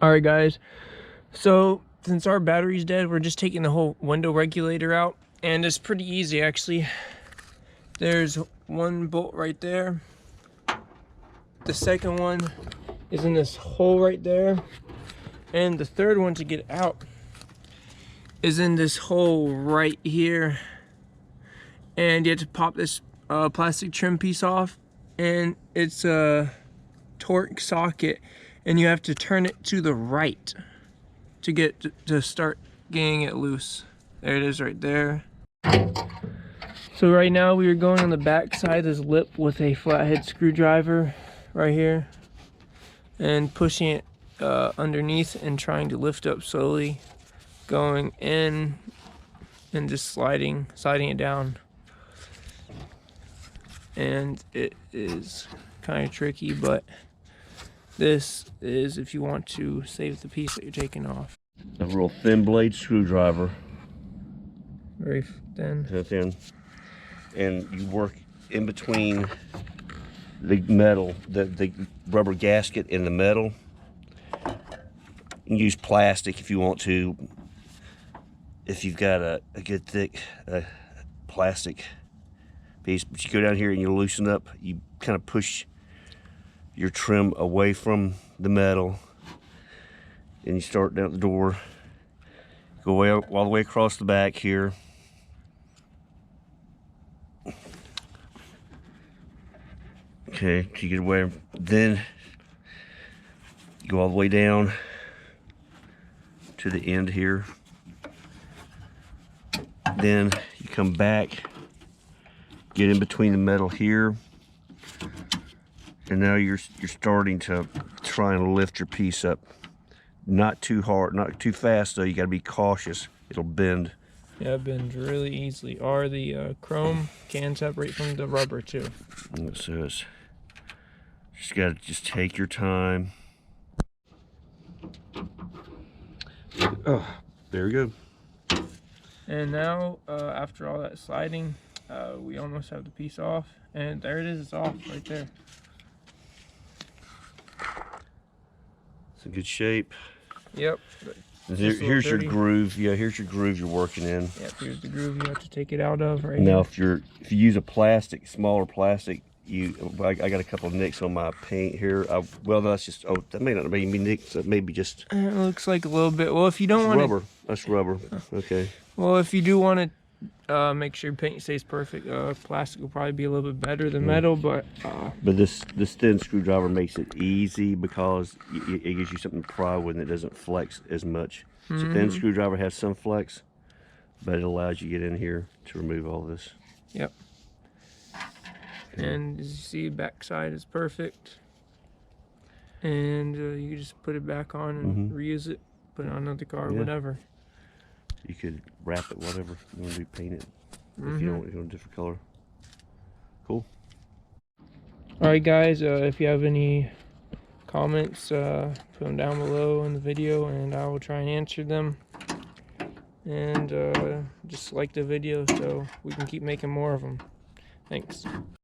Alright guys, so since our battery's dead, we're just taking the whole window regulator out, and it's pretty easy actually. There's one bolt right there. The second one is in this hole right there, and the third one to get out is in this hole right here. And you have to pop this plastic trim piece off, and it's a torque socket, and you have to turn it to the right to get to start getting it loose. There it is right there. So right now we are going on the back side of this lip with a flathead screwdriver right here and pushing it underneath and trying to lift up slowly, going in and just sliding it down. And it is kind of tricky, but this is if you want to save the piece that you're taking off. A real thin blade screwdriver. Very thin. Thin. And you work in between the metal, the rubber gasket and the metal. You can use plastic if you want to. If you've got a good thick plastic piece, but you go down here and you loosen up, you kind of push your trim away from the metal, and you start down the door, go all the way across the back here. Okay, so you get away, then you go all the way down to the end here. Then you come back, get in between the metal here, and now you're starting to try and lift your piece up. Not too hard, not too fast though. You got to be cautious. It'll bend. Yeah, it bends really easily. Or the chrome can separate from the rubber too. So it's just got to take your time. Oh, there we go. And now, after all that sliding, we almost have the piece off, and there it is. It's off right there. It's in good shape. Yep. Here's your groove. Yeah, here's your groove you're working in. Yep, here's the groove you have to take it out of right now. here. If you use a plastic, smaller plastic, I got a couple of nicks on my paint here. Well, no, that's just, that may not be nicks. That may be just. It looks like a little bit. Well, if you don't want rubber, that's rubber. Okay. Well, if you do want to make sure your paint stays perfect, plastic will probably be a little bit better than metal, but this thin screwdriver makes it easy because it gives you something to pry with, and it doesn't flex as much. So thin screwdriver has some flex, but it allows you to get in here to remove all this. Yep. And as you see, back side is perfect, and you can just put it back on and reuse it, put it on another car, whatever. You could wrap it, whatever you want to do, paint it if you want a different color. Cool. All right, guys. If you have any comments, put them down below in the video, and I will try and answer them. And just like the video so we can keep making more of them. Thanks.